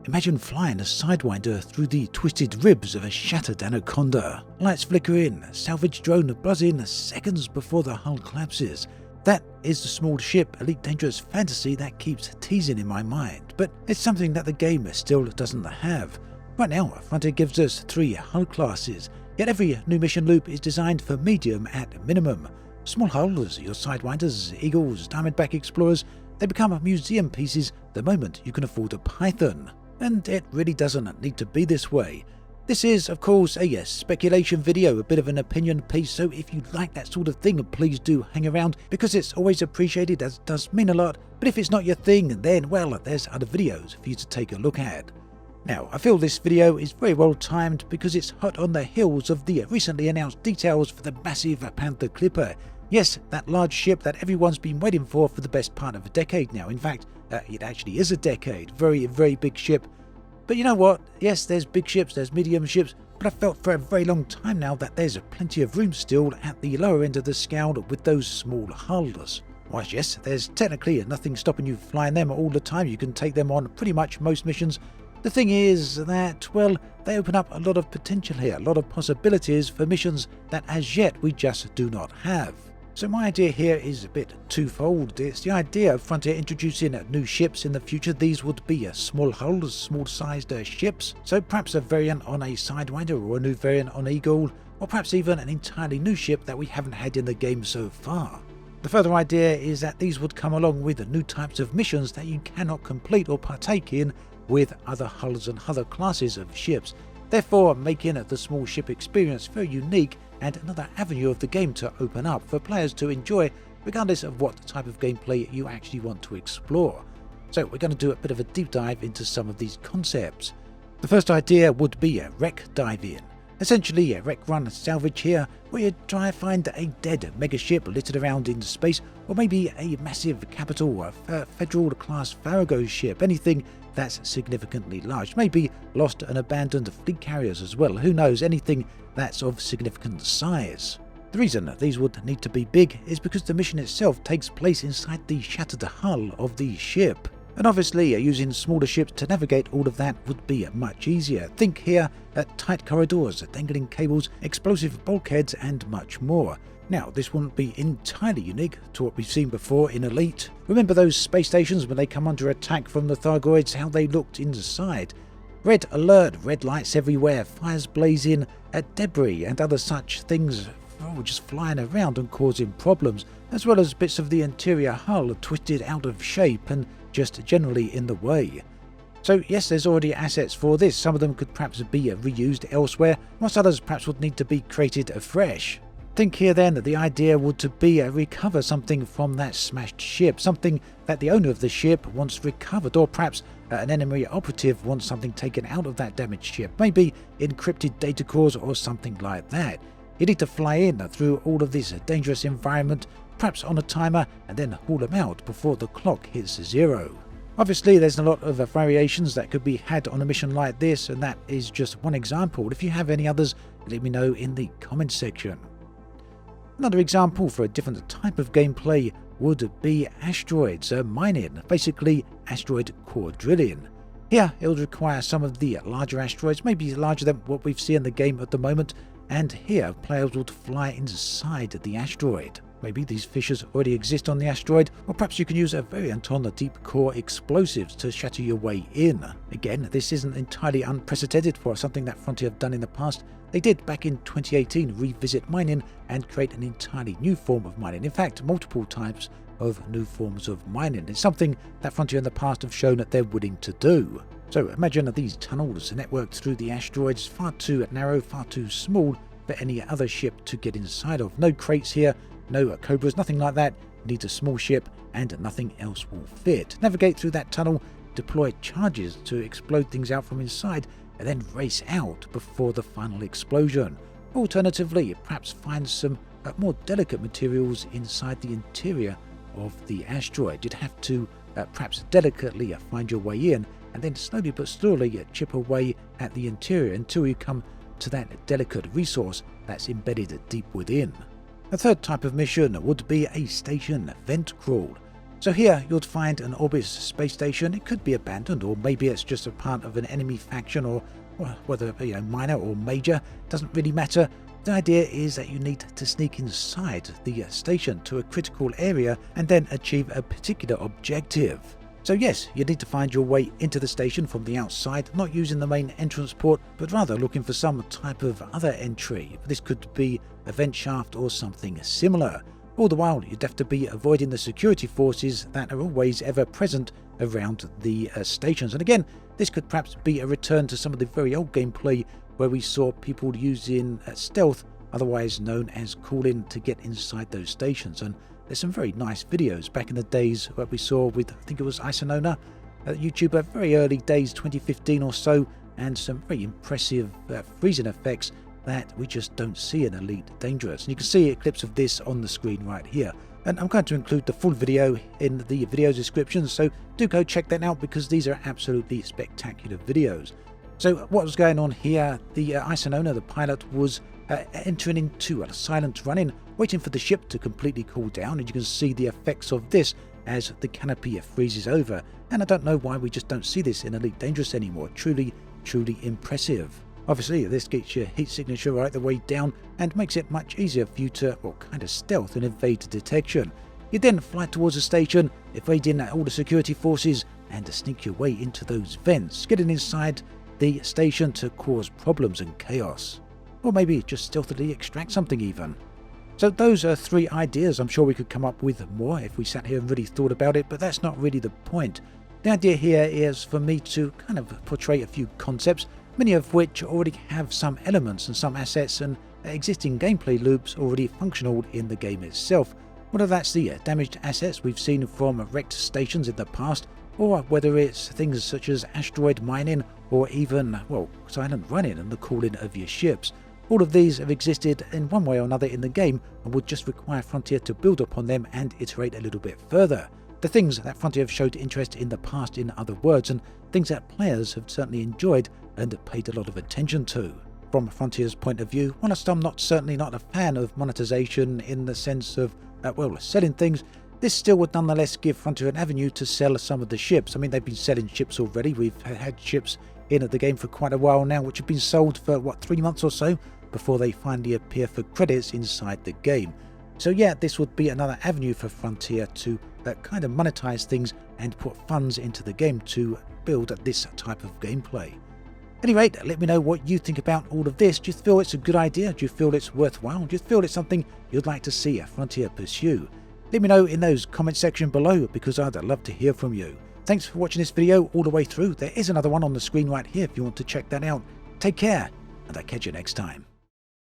Imagine flying a Sidewinder through the twisted ribs of a shattered anaconda. Lights flicker in, salvage drone buzzing seconds before the hull collapses. That is the small ship Elite Dangerous fantasy that keeps teasing in my mind, but it's something that the game still doesn't have. Right now, Frontier gives us 3 hull classes, yet every new mission loop is designed for medium at minimum. Small hulls, your Sidewinders, Eagles, Diamondback Explorers, they become museum pieces the moment you can afford a Python. And it really doesn't need to be this way. This is, of course, a speculation video, a bit of an opinion piece, so if you like that sort of thing, please do hang around, because it's always appreciated, as it does mean a lot. But if it's not your thing, then, well, there's other videos for you to take a look at. Now, I feel this video is very well timed because it's hot on the heels of the recently announced details for the massive Panther Clipper. Yes, that large ship that everyone's been waiting for the best part of a decade now. In fact, it actually is a decade. Very, very big ship. But you know what? Yes, there's big ships, there's medium ships, but I've felt for a very long time now that there's plenty of room still at the lower end of the scale with those small hulls. Whilst yes, there's technically nothing stopping you flying them all the time. You can take them on pretty much most missions. The thing is that, well, they open up a lot of potential here, a lot of possibilities for missions that as yet we just do not have. So my idea here is a bit twofold. It's the idea of Frontier introducing new ships in the future. These would be small hulls, small sized ships. So perhaps a variant on a Sidewinder or a new variant on Eagle, or perhaps even an entirely new ship that we haven't had in the game so far. The further idea is that these would come along with new types of missions that you cannot complete or partake in with other hulls and other classes of ships, therefore making the small ship experience very unique and another avenue of the game to open up for players to enjoy, regardless of what type of gameplay you actually want to explore. So we're going to do a bit of a deep dive into some of these concepts. The first idea would be a wreck dive-in. Essentially a wreck run salvage here, where you try to find a dead megaship littered around in space, or maybe a massive capital Federal class Farrago ship, anything that's significantly large, maybe lost and abandoned fleet carriers as well, who knows, anything that's of significant size. The reason these would need to be big is because the mission itself takes place inside the shattered hull of the ship. And obviously, using smaller ships to navigate all of that would be much easier. Think here at tight corridors, dangling cables, explosive bulkheads, and much more. Now, this wouldn't be entirely unique to what we've seen before in Elite. Remember those space stations when they come under attack from the Thargoids, how they looked inside? Red alert, red lights everywhere, fires blazing, debris and other such things just flying around and causing problems, as well as bits of the interior hull twisted out of shape and just generally in the way. So yes, there's already assets for this. Some of them could perhaps be reused elsewhere, whilst others perhaps would need to be created afresh. Think here then that the idea would to be recover something from that smashed ship, something that the owner of the ship wants recovered, or perhaps an enemy operative wants something taken out of that damaged ship, maybe encrypted data cores or something like that. You need to fly in through all of this dangerous environment, perhaps on a timer, and then haul them out before the clock hits 0. Obviously, there's a lot of variations that could be had on a mission like this, and that is just one example. If you have any others, let me know in the comments section. Another example for a different type of gameplay would be asteroids mining, basically asteroid core drilling. Here, it would require some of the larger asteroids, maybe larger than what we've seen in the game at the moment, and here players would fly inside the asteroid. Maybe these fissures already exist on the asteroid, or perhaps you can use a variant on the deep core explosives to shatter your way in. Again, this isn't entirely unprecedented for something that Frontier have done in the past. They did back in 2018 revisit mining and create an entirely new form of mining. In fact, multiple types of new forms of mining. It's something that Frontier in the past have shown that they're willing to do. So imagine these tunnels networked through the asteroids, far too narrow, far too small for any other ship to get inside of. No crates here, no Cobras, nothing like that. You need a small ship and nothing else will fit. Navigate through that tunnel, deploy charges to explode things out from inside, and then race out before the final explosion. Alternatively, perhaps find some more delicate materials inside the interior of the asteroid. You'd have to perhaps delicately find your way in, and then slowly but surely chip away at the interior until you come to that delicate resource that's embedded deep within. A third type of mission would be a station vent crawl. So here you'll find an Orbis space station. It could be abandoned, or maybe it's just a part of an enemy faction, or whether minor or major, doesn't really matter. The idea is that you need to sneak inside the station to a critical area and then achieve a particular objective. So yes, you need to find your way into the station from the outside, not using the main entrance port, but rather looking for some type of other entry. This could be a vent shaft or something similar. All the while, you'd have to be avoiding the security forces that are always ever present around the stations. And again, this could perhaps be a return to some of the very old gameplay where we saw people using stealth, otherwise known as calling, to get inside those stations. And there's some very nice videos back in the days that we saw with, I think it was Isinona, YouTuber, very early days, 2015 or so, and some very impressive freezing effects that we just don't see in Elite Dangerous. And you can see clips of this on the screen right here. And I'm going to include the full video in the video description, so do go check that out because these are absolutely spectacular videos. So what was going on here? The Isinona, the pilot, was entering into a silent run-in, waiting for the ship to completely cool down, and you can see the effects of this as the canopy freezes over. And I don't know why we just don't see this in Elite Dangerous anymore. Truly impressive. Obviously, this gets your heat signature right the way down and makes it much easier for you to, kind of stealth and evade detection. You then fly towards the station, evading all the security forces, and sneak your way into those vents, getting inside the station to cause problems and chaos. Or maybe just stealthily extract something even. So those are 3 ideas. I'm sure we could come up with more if we sat here and really thought about it, but that's not really the point. The idea here is for me to kind of portray a few concepts, many of which already have some elements and some assets and existing gameplay loops already functional in the game itself. Whether that's the damaged assets we've seen from wrecked stations in the past, or whether it's things such as asteroid mining, or even, silent running and the calling of your ships. All of these have existed in one way or another in the game and would just require Frontier to build upon them and iterate a little bit further. The things that Frontier have showed interest in the past, in other words, and things that players have certainly enjoyed and paid a lot of attention to. From Frontier's point of view, whilst I'm certainly not a fan of monetization in the sense of, selling things, this still would nonetheless give Frontier an avenue to sell some of the ships. I mean, they've been selling ships already. We've had ships in the game for quite a while now, which have been sold for, 3 months or so, before they finally appear for credits inside the game. So yeah, this would be another avenue for Frontier to kind of monetize things and put funds into the game to build this type of gameplay. At any rate, let me know what you think about all of this. Do you feel it's a good idea? Do you feel it's worthwhile? Do you feel it's something you'd like to see Frontier pursue? Let me know in those comment section below because I'd love to hear from you. Thanks for watching this video all the way through. There is another one on the screen right here if you want to check that out. Take care, and I'll catch you next time.